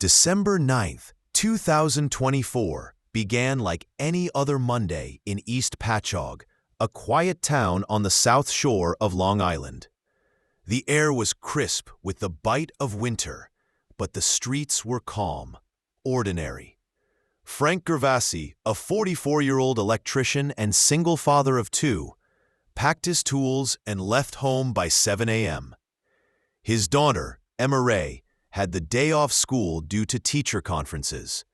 December 9th, 2024 began like any other Monday in East Patchogue, a quiet town on the south shore of Long Island. The air was crisp with the bite of winter, but the streets were calm, ordinary. Frank Gervasi, a 44-year-old electrician and single father of two, packed his tools and left home by 7 a.m. His daughter, Emma Ray, had the day off school due to teacher conferences.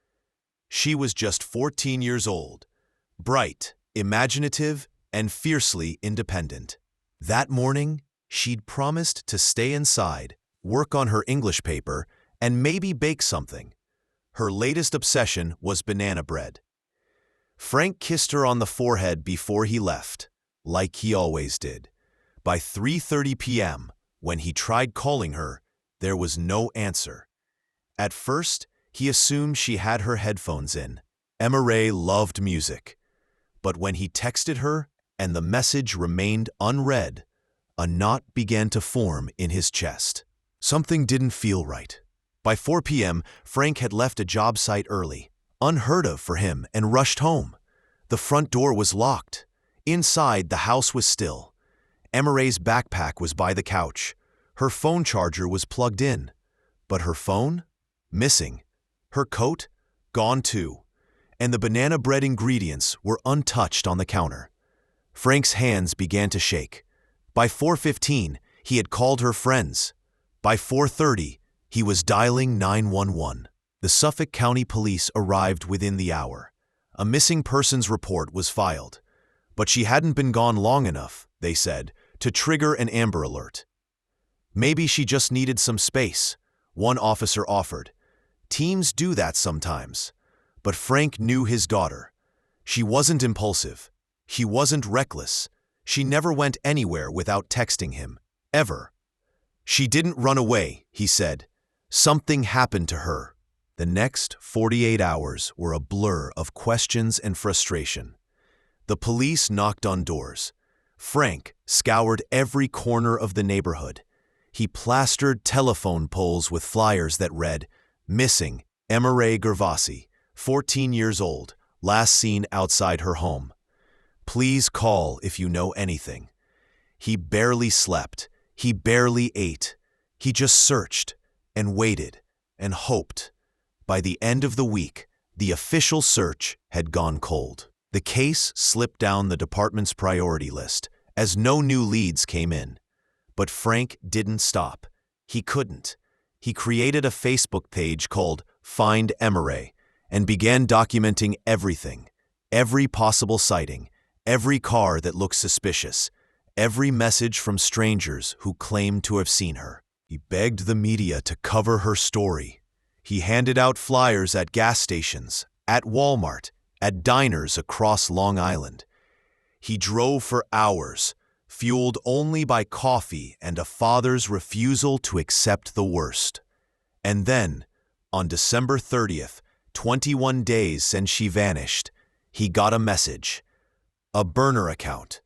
She was just 14 years old, bright, imaginative, and fiercely independent. That morning, she'd promised to stay inside, work on her English paper, and maybe bake something. Her latest obsession was banana bread. Frank kissed her on the forehead before he left, like he always did. By 3:30 p.m., when he tried calling her, there was no answer. At first, he assumed she had her headphones in. Emma Ray loved music. But when he texted her and the message remained unread, a knot began to form in his chest. Something didn't feel right. By 4 p.m., Frank had left a job site early, unheard of for him, and rushed home. The front door was locked. Inside, the house was still. Emma Ray's backpack was by the couch. Her phone charger was plugged in. But her phone? Missing. Her coat? Gone too. And the banana bread ingredients were untouched on the counter. Frank's hands began to shake. By 4:15, he had called her friends. By 4:30, he was dialing 911. The Suffolk County Police arrived within the hour. A missing persons report was filed. But she hadn't been gone long enough, they said, to trigger an Amber Alert. Maybe she just needed some space, one officer offered. Teams do that sometimes. But Frank knew his daughter. She wasn't impulsive. He wasn't reckless. She never went anywhere without texting him, ever. She didn't run away, he said. Something happened to her. The next 48 hours were a blur of questions and frustration. The police knocked on doors. Frank scoured every corner of the neighborhood. He plastered telephone poles with flyers that read, "Missing, Emma Ray Gervasi, 14 years old, last seen outside her home. Please call if you know anything." He barely slept. He barely ate. He just searched and waited and hoped. By the end of the week, the official search had gone cold. The case slipped down the department's priority list as no new leads came in. But Frank didn't stop. He couldn't. He created a Facebook page called Find Emma Ray and began documenting everything, every possible sighting, every car that looked suspicious, every message from strangers who claimed to have seen her. He begged the media to cover her story. He handed out flyers at gas stations, at Walmart, at diners across Long Island. He drove for hours, fueled only by coffee and a father's refusal to accept the worst. And then, on December 30th, 21 days since she vanished, he got a message. A burner account.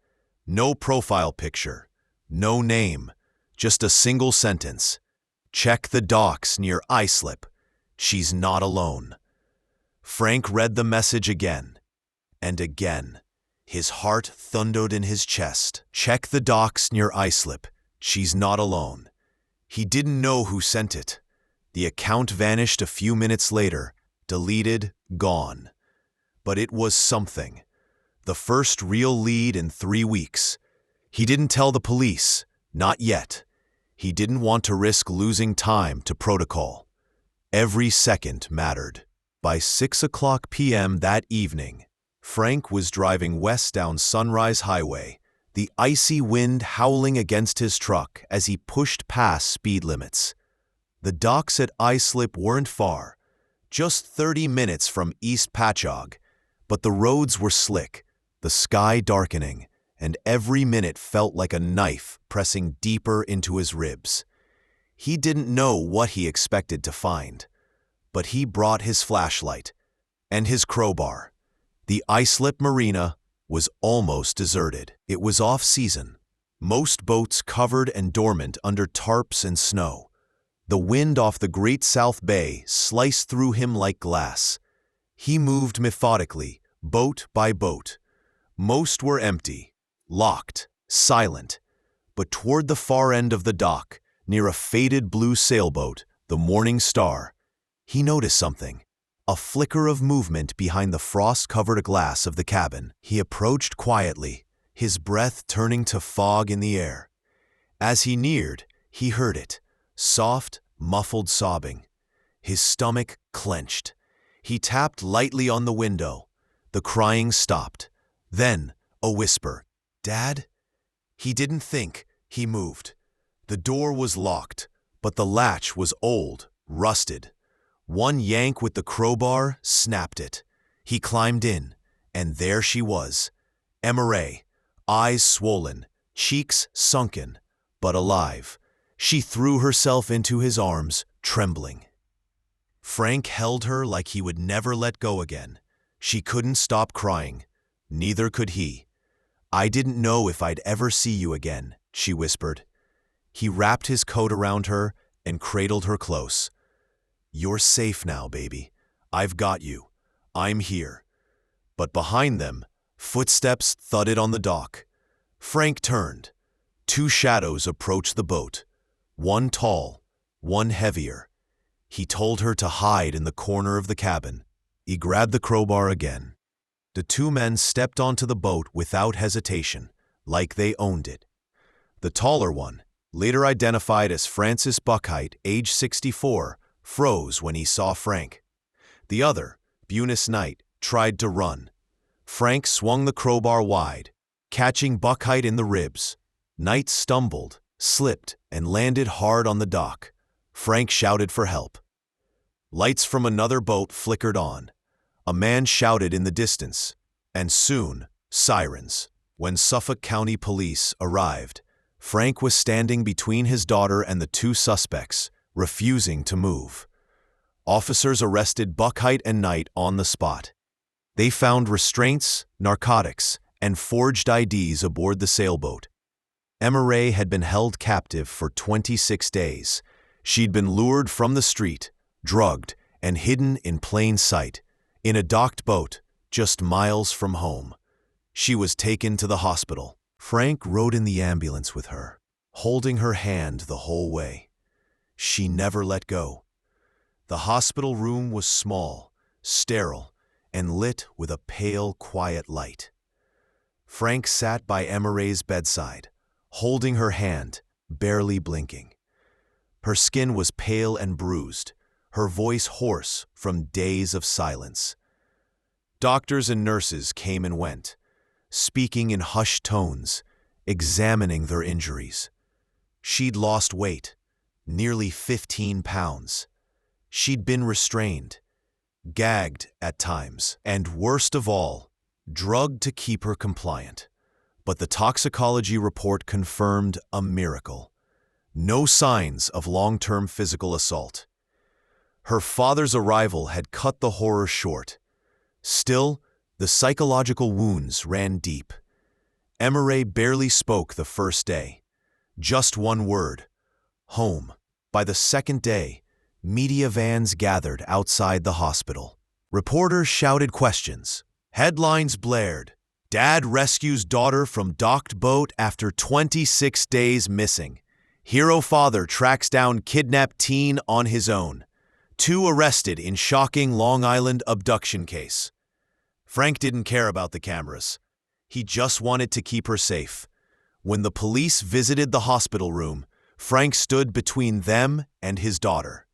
No profile picture. No name. Just a single sentence. Check the docks near Islip. She's not alone. Frank read the message again and again. His heart thundered in his chest. Check the docks near Islip. She's not alone. He didn't know who sent it. The account vanished a few minutes later, deleted, gone. But it was something. The first real lead in 3 weeks. He didn't tell the police, not yet. He didn't want to risk losing time to protocol. Every second mattered. By 6:00 p.m. that evening, Frank was driving west down Sunrise Highway, the icy wind howling against his truck as he pushed past speed limits. The docks at Islip weren't far, just 30 minutes from East Patchogue, but the roads were slick, the sky darkening, and every minute felt like a knife pressing deeper into his ribs. He didn't know what he expected to find, but he brought his flashlight and his crowbar. The Islip Marina was almost deserted. It was off-season, most boats covered and dormant under tarps and snow. The wind off the Great South Bay sliced through him like glass. He moved methodically, boat by boat. Most were empty, locked, silent. But toward the far end of the dock, near a faded blue sailboat, the Morning Star, he noticed something. A flicker of movement behind the frost-covered glass of the cabin. He approached quietly, his breath turning to fog in the air. As he neared, he heard it, soft, muffled sobbing. His stomach clenched. He tapped lightly on the window. The crying stopped. Then, a whisper, "Dad?" He didn't think. He moved. The door was locked, but the latch was old, rusted. One yank with the crowbar snapped it. He climbed in, and there she was. Emma Ray, eyes swollen, cheeks sunken, but alive. She threw herself into his arms, trembling. Frank held her like he would never let go again. She couldn't stop crying. Neither could he. "I didn't know if I'd ever see you again," she whispered. He wrapped his coat around her and cradled her close. "You're safe now, baby. I've got you. I'm here." But behind them, footsteps thudded on the dock. Frank turned. Two shadows approached the boat. One tall, one heavier. He told her to hide in the corner of the cabin. He grabbed the crowbar again. The two men stepped onto the boat without hesitation, like they owned it. The taller one, later identified as Francis Buckheit, age 64, froze when he saw Frank. The other, Bunis Knight, tried to run. Frank swung the crowbar wide, catching Buckheit in the ribs. Knight stumbled, slipped, and landed hard on the dock. Frank shouted for help. Lights from another boat flickered on. A man shouted in the distance, and soon, sirens. When Suffolk County Police arrived, Frank was standing between his daughter and the two suspects, refusing to move. Officers arrested Buckheit and Knight on the spot. They found restraints, narcotics, and forged IDs aboard the sailboat. Emma Ray had been held captive for 26 days. She'd been lured from the street, drugged, and hidden in plain sight, in a docked boat, just miles from home. She was taken to the hospital. Frank rode in the ambulance with her, holding her hand the whole way. She never let go. The hospital room was small, sterile, and lit with a pale, quiet light. Frank sat by Emma Ray's bedside, holding her hand, barely blinking. Her skin was pale and bruised, her voice hoarse from days of silence. Doctors and nurses came and went, speaking in hushed tones, examining their injuries. She'd lost weight, nearly 15 pounds. She'd been restrained, gagged at times, and worst of all, drugged to keep her compliant. But the toxicology report confirmed a miracle. No signs of long-term physical assault. Her father's arrival had cut the horror short. Still, the psychological wounds ran deep. Emma Ray barely spoke the first day. Just one word: home. By the second day, media vans gathered outside the hospital. Reporters shouted questions. Headlines blared. Dad rescues daughter from docked boat after 26 days missing. Hero father tracks down kidnapped teen on his own. 2 arrested in shocking Long Island abduction case. Frank didn't care about the cameras. He just wanted to keep her safe. When the police visited the hospital room, Frank stood between them and his daughter.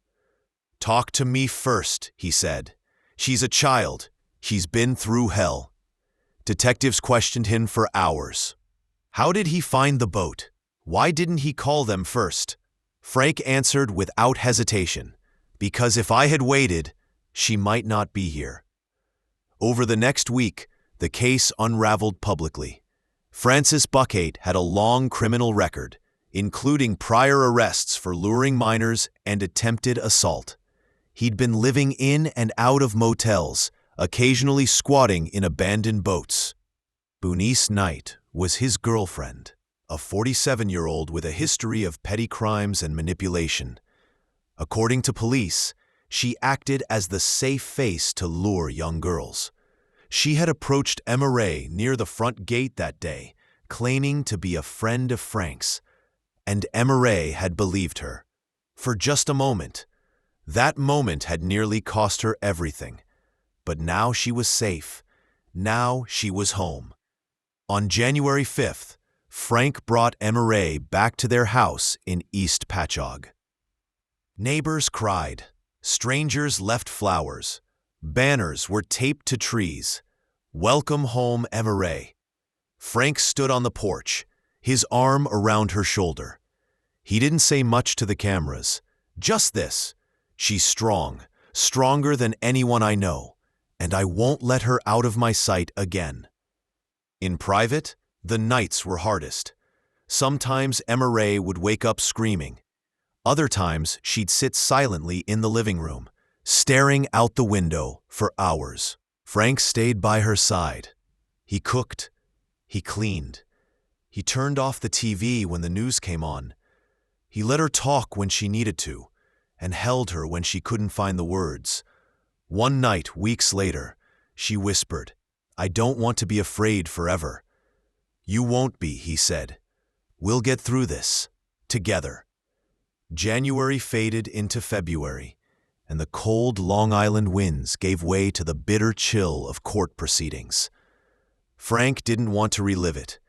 "Talk to me first," he said. "She's a child. She's been through hell." Detectives questioned him for hours. How did he find the boat? Why didn't he call them first? Frank answered without hesitation, "Because if I had waited, she might not be here." Over the next week, the case unraveled publicly. Francis Buckheit had a long criminal record, including prior arrests for luring minors and attempted assault. He'd been living in and out of motels, occasionally squatting in abandoned boats. Bunis Knight was his girlfriend, a 47-year-old with a history of petty crimes and manipulation. According to police, she acted as the safe face to lure young girls. She had approached Emma Ray near the front gate that day, claiming to be a friend of Frank's, and Emma Ray had believed her. For just a moment. That moment had nearly cost her everything. But now she was safe. Now she was home. On January 5th, Frank brought Emma Ray back to their house in East Patchogue. Neighbors cried. Strangers left flowers. Banners were taped to trees. Welcome home, Emma Ray. Frank stood on the porch, his arm around her shoulder. He didn't say much to the cameras. Just this: she's strong, stronger than anyone I know, and I won't let her out of my sight again. In private, the nights were hardest. Sometimes Emma Ray would wake up screaming. Other times she'd sit silently in the living room, staring out the window for hours. Frank stayed by her side. He cooked. He cleaned. He turned off the TV when the news came on. He let her talk when she needed to, and held her when she couldn't find the words. One night, weeks later, she whispered, "I don't want to be afraid forever." "You won't be," he said. "We'll get through this, together." January faded into February, and the cold Long Island winds gave way to the bitter chill of court proceedings. Frank didn't want to relive it.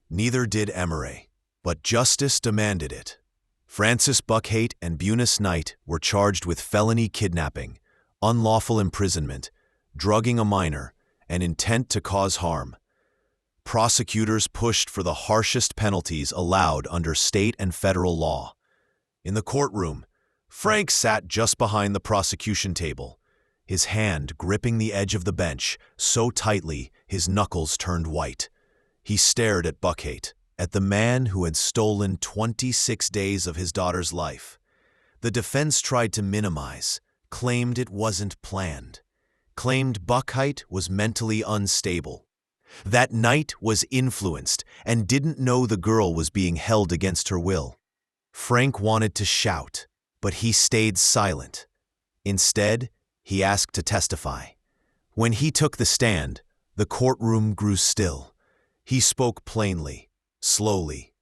Neither did Emma Ray, but justice demanded it. Francis Buckhait and Bunis Knight were charged with felony kidnapping, unlawful imprisonment, drugging a minor, and intent to cause harm. Prosecutors pushed for the harshest penalties allowed under state and federal law. In the courtroom, Frank sat just behind the prosecution table, his hand gripping the edge of the bench so tightly his knuckles turned white. He stared at Buckhait, at the man who had stolen 26 days of his daughter's life. The defense tried to minimize, claimed it wasn't planned, claimed Buckhait was mentally unstable. That Knight was influenced and didn't know the girl was being held against her will. Frank wanted to shout, but he stayed silent. Instead, he asked to testify. When he took the stand, the courtroom grew still. He spoke plainly, slowly.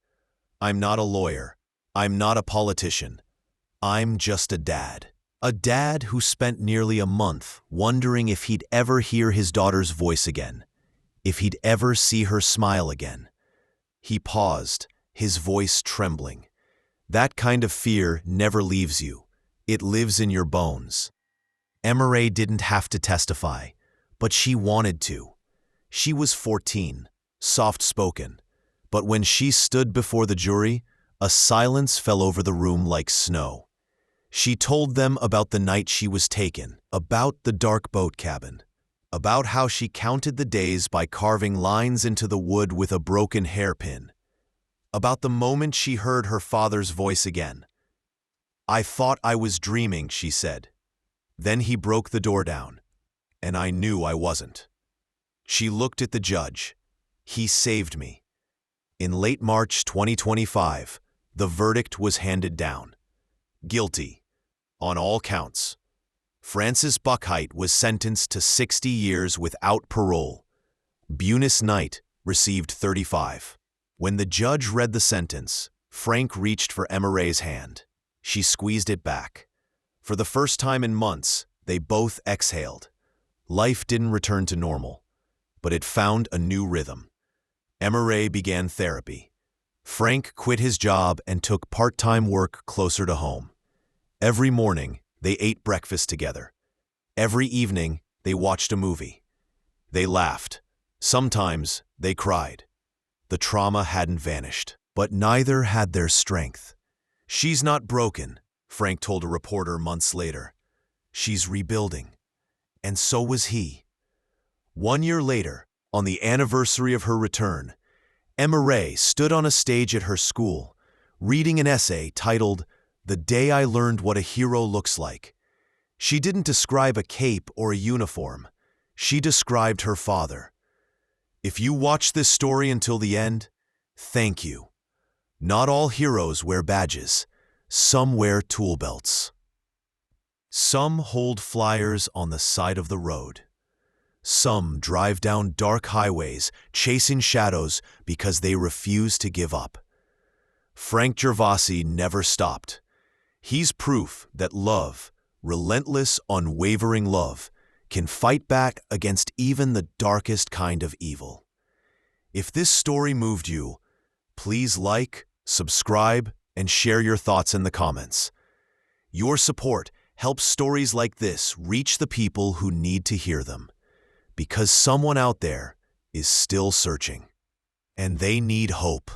"I'm not a lawyer. I'm not a politician. I'm just a dad. A dad who spent nearly a month wondering if he'd ever hear his daughter's voice again, if he'd ever see her smile again." He paused, his voice trembling. That kind of fear never leaves you. It lives in your bones. Emma Ray didn't have to testify, but she wanted to. She was 14, soft-spoken, but when she stood before the jury, a silence fell over the room like snow. She told them about the night she was taken, about the dark boat cabin, about how she counted the days by carving lines into the wood with a broken hairpin, about the moment she heard her father's voice again. "I thought I was dreaming," she said. "Then he broke the door down, and I knew I wasn't." She looked at the judge. He saved me. In late March 2025, the verdict was handed down. Guilty, on all counts. Francis Buckhait was sentenced to 60 years without parole. Bunis Knight received 35. When the judge read the sentence, Frank reached for Emma Ray's hand. She squeezed it back. For the first time in months, they both exhaled. Life didn't return to normal, but it found a new rhythm. Emma Ray began therapy. Frank quit his job and took part-time work closer to home. Every morning, they ate breakfast together. Every evening, they watched a movie. They laughed. Sometimes, they cried. The trauma hadn't vanished, but neither had their strength. "She's not broken," Frank told a reporter months later. "She's rebuilding." And so was he. 1 year later, on the anniversary of her return, Emma Ray stood on a stage at her school, reading an essay titled, "The Day I Learned What a Hero Looks Like." She didn't describe a cape or a uniform. She described her father. If you watch this story until the end, thank you. Not all heroes wear badges. Some wear tool belts. Some hold flyers on the side of the road. Some drive down dark highways, chasing shadows because they refuse to give up. Frank Gervasi never stopped. He's proof that love, relentless, unwavering love, can fight back against even the darkest kind of evil. If this story moved you, please like, subscribe, and share your thoughts in the comments. Your support helps stories like this reach the people who need to hear them, because someone out there is still searching, and they need hope.